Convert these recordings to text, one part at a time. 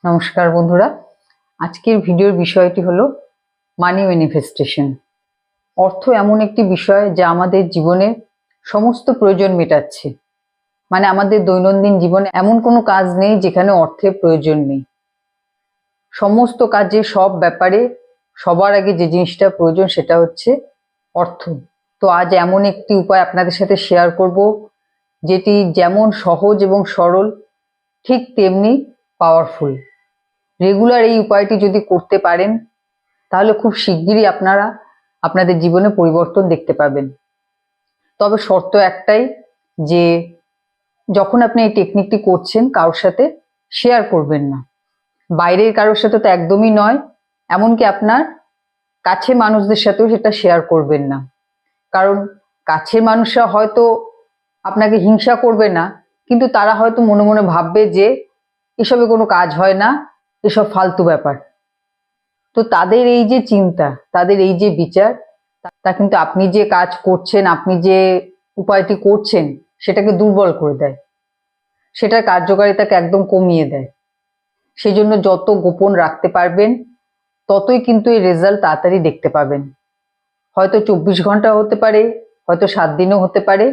নমস্কার বন্ধুরা, আজকের ভিডিওর বিষয়টি হলো মানি ম্যানিফেস্টেশন। অর্থ এমন একটি বিষয় যা আমাদের জীবনে সমস্ত প্রয়োজন মেটাচ্ছে। মানে আমাদের দৈনন্দিন জীবনে এমন কোনো কাজ নেই যেখানে অর্থের প্রয়োজন নেই। সমস্ত কাজে, সব ব্যাপারে সবার আগে যে জিনিসটা প্রয়োজন সেটা হচ্ছে অর্থ। তো আজ এমন একটি উপায় আপনাদের সাথে শেয়ার করব যেটি যেমন সহজ এবং সরল, ঠিক তেমনি পাওয়ারফুল। রেগুলার এই উপায়টি যদি করতে পারেন তাহলে খুব শিগগিরই আপনারা আপনাদের জীবনে পরিবর্তন দেখতে পাবেন। তবে শর্ত একটাই, যে যখন আপনি এই টেকনিকটি করছেন কারোর সাথে শেয়ার করবেন না। বাইরের কারোর সাথে তো একদমই নয়, এমনকি আপনার কাছের মানুষদের সাথেও সেটা শেয়ার করবেন না। কারণ কাছের মানুষরা হয়তো আপনাকে হিংসা করবে না, কিন্তু তারা হয়তো মনে মনে ভাববে যে এসবে কোনো কাজ হয় না, এসব ফালতু ব্যাপার। তো তাদের এই যে চিন্তা, তাদের এই যে বিচার, তা কিন্তু আপনি যে কাজ করছেন, আপনি যে উপায়টি করছেন সেটাকে দুর্বল করে দেয়, সেটার কার্যকারিতাকে একদম কমিয়ে দেয়। সেই জন্য যত গোপন রাখতে পারবেন ততই কিন্তু এই রেজাল্ট তাড়াতাড়ি দেখতে পাবেন। হয়তো 24 ঘন্টা হতে পারে, হয়তো 7 দিনও হতে পারে,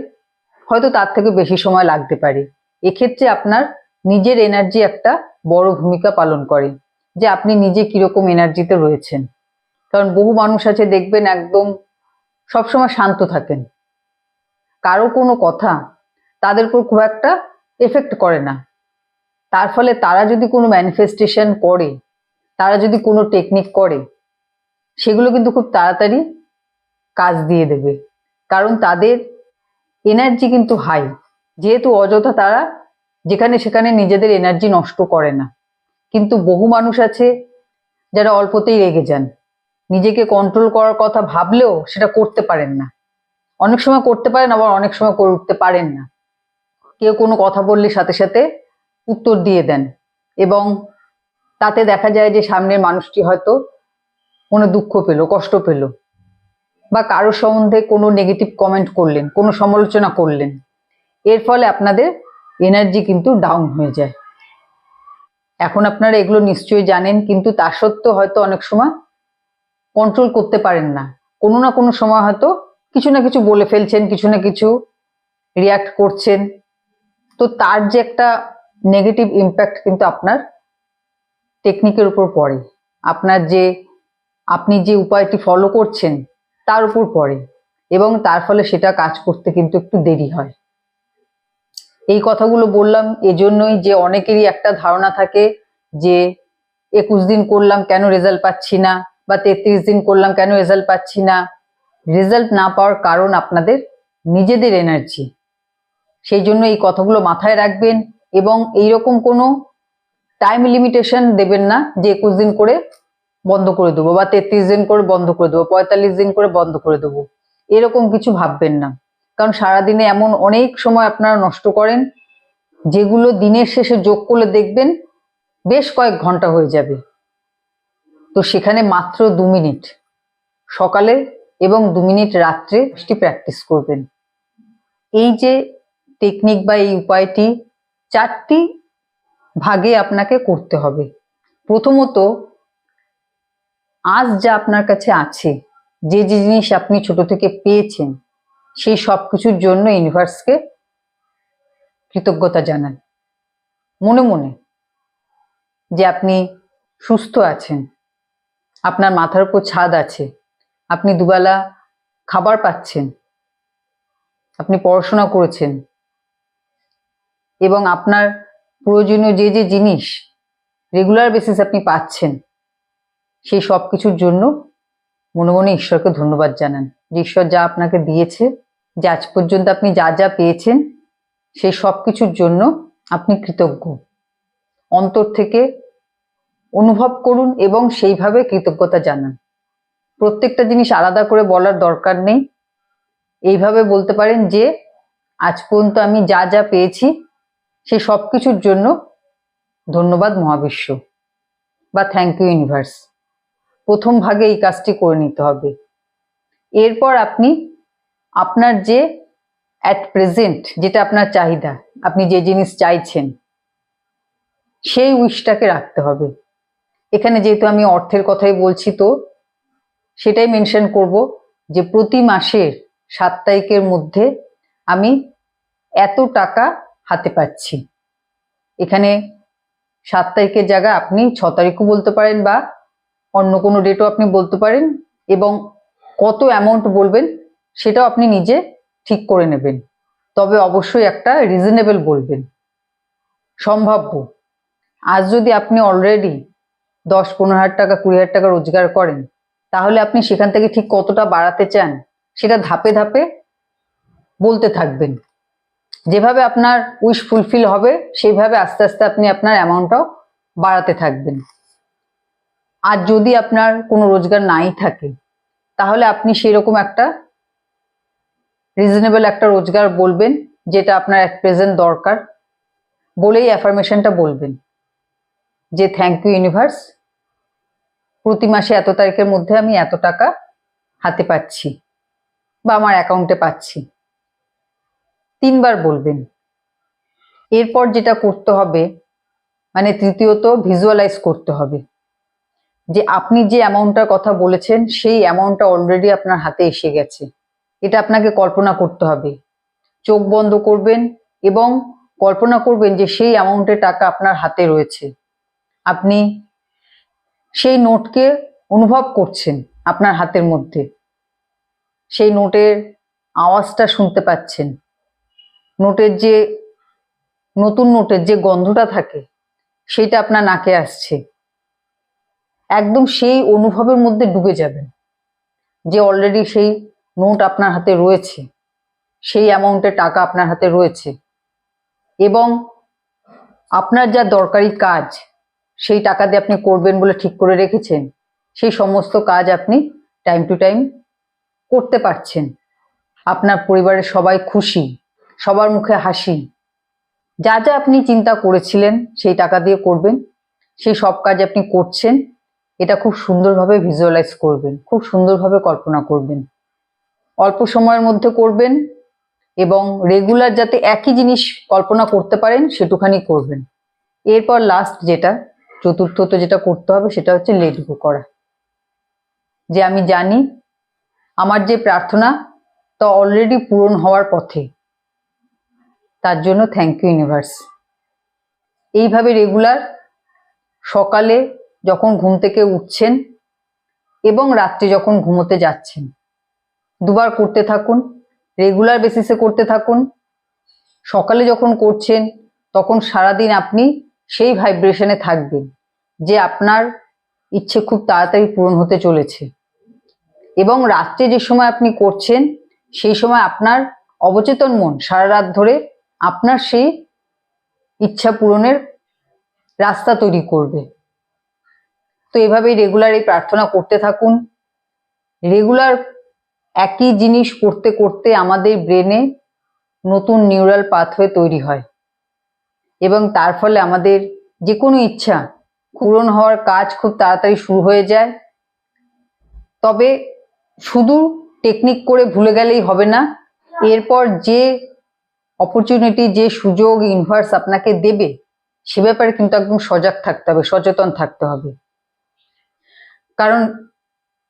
হয়তো তার থেকে বেশি সময় লাগতে পারে। এক্ষেত্রে আপনার নিজের এনার্জি একটা বড় ভূমিকা পালন করে, যে আপনি নিজে কিরকম এনার্জিতে রয়েছেন। কারণ বহু মানুষ আছে দেখবেন একদম সবসময় শান্ত থাকেন, কারো কোনো কথা তাদের উপর খুব একটা এফেক্ট করে না। তার ফলে তারা যদি কোনো ম্যানিফেস্টেশন করে, তারা যদি কোনো টেকনিক করে, সেগুলো কিন্তু খুব তাড়াতাড়ি কাজ দিয়ে দেবে। কারণ তাদের এনার্জি কিন্তু হাই, যেহেতু অযথা তারা যেখানে সেখানে নিজেদের এনার্জি নষ্ট করে না। কিন্তু বহু মানুষ আছে যারা অল্পতেই রেগে যান, নিজেকে কন্ট্রোল করার কথা ভাবলেও সেটা করতে পারেন না। অনেক সময় করতে পারেন, আবার অনেক সময় করে উঠতে পারেন না। কেউ কোনো কথা বললে সাথে সাথে উত্তর দিয়ে দেন, এবং তাতে দেখা যায় যে সামনের মানুষটি হয়তো কোনো দুঃখ পেল, কষ্ট পেল, বা কারোর সম্বন্ধে কোনো নেগেটিভ কমেন্ট করলেন, কোনো সমালোচনা করলেন। এর ফলে আপনাদের এনার্জি কিন্তু ডাউন হয়ে যায়। এখন আপনারা এগুলো নিশ্চয়ই জানেন, কিন্তু তা সত্ত্বেও হয়তো অনেক সময় কন্ট্রোল করতে পারেন না। কোনো না কোনো সময় হয়তো কিছু না কিছু বলে ফেলছেন, কিছু না কিছু রিয়াক্ট করছেন। তো তার যে একটা নেগেটিভ ইম্প্যাক্ট কিন্তু আপনার টেকনিকের উপর পড়ে, আপনার যে আপনি যে উপায়টি ফলো করছেন তার উপর পড়ে, এবং তার ফলে সেটা কাজ করতে কিন্তু একটু দেরি হয়। এই কথাগুলো বললাম এজন্যই যে অনেকেরই একটা ধারণা থাকে যে 21 দিন করলাম কেন রেজাল্ট পাচ্ছি না, বা 33 দিন করলাম কেন রেজাল্ট পাচ্ছি না। রেজাল্ট না পাওয়ার কারণ আপনাদের নিজেদের এনার্জি। সেই জন্য এই কথাগুলো মাথায় রাখবেন, এবং এইরকম কোনো টাইম লিমিটেশন দেবেন না যে 21 দিন করে বন্ধ করে দেবো, বা 33 দিন করে বন্ধ করে দেবো, 45 দিন করে বন্ধ করে দেবো। এরকম কিছু ভাববেন না। কারণ সারাদিনে এমন অনেক সময় আপনারা নষ্ট করেন, যেগুলো দিনের শেষে যোগ করলে দেখবেন বেশ কয়েক ঘন্টা হয়ে যাবে। তো সেখানে মাত্র 2 মিনিট সকালে এবং 2 মিনিট রাত্রে প্র্যাকটিস করবেন। এই যে টেকনিক বা এই উপায়টি 4টি ভাগে আপনাকে করতে হবে। প্রথমত, আজ যা আপনার কাছে আছে, যে যে জিনিস আপনি ছোট থেকে পেয়েছেন, সেই সব কিছুর জন্য ইউনিভার্সকে কৃতজ্ঞতা জানান মনে মনে। যে আপনি সুস্থ আছেন, আপনার মাথার উপর ছাদ আছে, আপনি দুবেলা খাবার পাচ্ছেন, আপনি পড়াশোনা করেছেন, এবং আপনার প্রয়োজনীয় যে যে জিনিস রেগুলার বেসিস আপনি পাচ্ছেন, সেই সব কিছুর জন্য মনে মনে ঈশ্বরকে ধন্যবাদ জানান। যে ঈশ্বর যা আপনাকে দিয়েছে, যে আজ পর্যন্ত আপনি যা যা পেয়েছেন, সেই সব কিছুর জন্য আপনি কৃতজ্ঞ। অন্তর থেকে অনুভব করুন এবং সেইভাবে কৃতজ্ঞতা জানান। প্রত্যেকটা জিনিস আলাদা করে বলার দরকার নেই। এইভাবে বলতে পারেন যে আজ পর্যন্ত আমি যা যা পেয়েছি সেই সব কিছুর জন্য ধন্যবাদ মহাবিশ্ব, বা থ্যাংক ইউ ইউনিভার্স। প্রথম ভাগে এই কাজটি করে নিতে হবে। এরপর আপনি আপনার যে অ্যাট প্রেজেন্ট যেটা আপনার চাহিদা, আপনি যে জিনিস চাইছেন, সেই উইশটাকে রাখতে হবে। এখানে যেহেতু আমি অর্থের কথাই বলছি, তো সেটাই মেনশন করব যে প্রতি মাসের 7 তারিখের মধ্যে আমি এত টাকা হাতে পাচ্ছি। এখানে 7 তারিখের জায়গায় আপনি 6 তারিখও বলতে পারেন বা অন্য কোনো ডেটও আপনি বলতে পারেন, এবং কত অ্যামাউন্ট বলবেন সেটাও আপনি নিজে ঠিক করে নেবেন। তবে অবশ্যই একটা রিজনেবল বলবেন, সম্ভাব্য। আজ যদি আপনি অলরেডি 10-15 হাজার টাকা, 20 হাজার টাকা রোজগার করেন, তাহলে আপনি সেখান থেকে ঠিক কতটা বাড়াতে চান সেটা ধাপে ধাপে বলতে থাকবেন। যেভাবে আপনার উইশ ফুলফিল হবে সেইভাবে আস্তে আস্তে আপনি আপনার অ্যামাউন্টটাও বাড়াতে থাকবেন। আর যদি আপনার কোনো রোজগার নাই থাকে, তাহলে আপনি সেরকম একটা রিজনেবল একটা রোজগার বলবেন যেটা আপনার অ্যাট প্রেজেন্ট দরকার, বলেই অ্যাফার্মেশনটা বলবেন যে থ্যাংক ইউ ইউনিভার্স, প্রতি মাসে এত তারিখের মধ্যে আমি এত টাকা হাতে পাচ্ছি বা আমার অ্যাকাউন্টে পাচ্ছি। 3 বার বলবেন। এরপর যেটা করতে হবে, মানে তৃতীয়ত ভিজুয়ালাইজ করতে হবে যে আপনি যে অ্যামাউন্টটার কথা বলেছেন সেই অ্যামাউন্টটা অলরেডি আপনার হাতে এসে গেছে। এটা আপনাকে কল্পনা করতে হবে। চোখ বন্ধ করবেন এবং কল্পনা করবেন যে সেই অ্যামাউন্টের টাকা আপনার হাতে রয়েছে। আপনি সেই নোটকে অনুভব করছেন আপনার হাতের মধ্যে, সেই নোটের আওয়াজটা শুনতে পাচ্ছেন, নোটের যে নতুন নোটের যে গন্ধটা থাকে সেটা আপনার নাকে আসছে। একদম সেই অনুভবের মধ্যে ডুবে যাবেন যে অলরেডি সেই নোট আপনার হাতে রয়েছে, সেই অ্যামাউন্টের টাকা আপনার হাতে রয়েছে, এবং আপনার যা দরকারি কাজ সেই টাকা দিয়ে আপনি করবেন বলে ঠিক করে রেখেছেন, সেই সমস্ত কাজ আপনি টাইম টু টাইম করতে পারছেন। আপনার পরিবারের সবাই খুশি, সবার মুখে হাসি। যা যা আপনি চিন্তা করেছিলেন সেই টাকা দিয়ে করবেন, সেই সব কাজ আপনি করছেন। এটা খুব সুন্দরভাবে ভিজুয়ালাইজ করবেন, খুব সুন্দরভাবে কল্পনা করবেন। অল্প সময়ের মধ্যে করবেন এবং রেগুলার যাতে একই জিনিস কল্পনা করতে পারেন সেটুখানি করবেন। এরপর লাস্ট যেটা, চতুর্থত যেটা করতে হবে সেটা হচ্ছে লেট গো করা। যে আমি জানি আমার যে প্রার্থনা তা অলরেডি পূরণ হওয়ার পথে, তার জন্য থ্যাংক ইউ ইউনিভার্স। এইভাবে রেগুলার সকালে যখন ঘুম থেকে উঠছেন এবং রাত্রে যখন ঘুমোতে যাচ্ছেন 2 বার করতে থাকুন, রেগুলার বেসিসে করতে থাকুন। সকালে যখন করছেন তখন সারাদিন আপনি সেই ভাইব্রেশনে থাকবেন যে আপনার ইচ্ছে খুব তাড়াতাড়ি পূরণ হতে চলেছে, এবং রাত্রে যে সময় আপনি করছেন সেই সময় আপনার অবচেতন মন সারা রাত ধরে আপনার সেই ইচ্ছা পূরণের রাস্তা তৈরি করবে। তো এভাবেই রেগুলার এই প্রার্থনা করতে থাকুন। রেগুলার একই জিনিস করতে করতে আমাদের ব্রেনে নতুন নিউরাল পাথওয়ে তৈরি হয় এবং তার ফলে আমাদের যে কোনো ইচ্ছা পূরণ হওয়ার কাজ খুব তাড়াতাড়ি শুরু হয়ে যায়। তবে শুধু টেকনিক করে ভুলে গেলেই হবে না, এরপর যে অপরচুনিটি, যে সুযোগ ইউনিভার্স আপনাকে দেবে সে ব্যাপারে কিন্তু একদম সজাগ থাকতে হবে, সচেতন থাকতে হবে। কারণ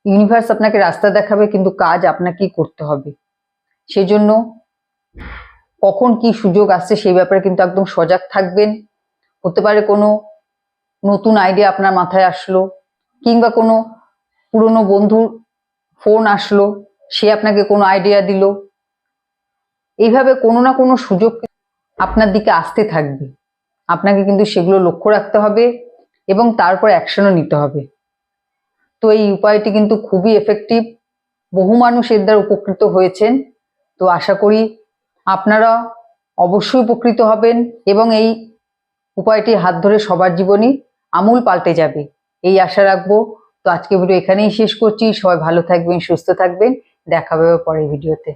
ইউনিভার্স আপনাকে রাস্তা দেখাবে কিন্তু কাজ আপনাকেই করতে হবে। সেজন্য কখন কি সুযোগ আসছে সেই ব্যাপারে কিন্তু একদম সজাগ থাকবেন। হতে পারে কোনো নতুন আইডিয়া আপনার মাথায় আসলো, কিংবা কোনো পুরনো বন্ধুর ফোন আসলো, সে আপনাকে কোনো আইডিয়া দিল। এইভাবে কোনো না কোনো সুযোগ আপনার দিকে আসতে থাকবে। আপনাকে কিন্তু সেগুলো লক্ষ্য রাখতে হবে এবং তারপর অ্যাকশনও নিতে হবে। তো এই উপায়টি কিন্তু খুবই এফেক্টিভ, বহু মানুষ এর দ্বারা উপকৃত হয়েছেন। তো আশা করি আপনারা অবশ্যই উপকৃত হবেন এবং এই উপায়টি হাত ধরে সবার জীবনই আমূল পাল্টে যাবে, এই আশা রাখবো। তো আজকে ভিডিও এখানেই শেষ করছি। সবাই ভালো থাকবেন, সুস্থ থাকবেন, দেখা হবে পরের ভিডিওতে।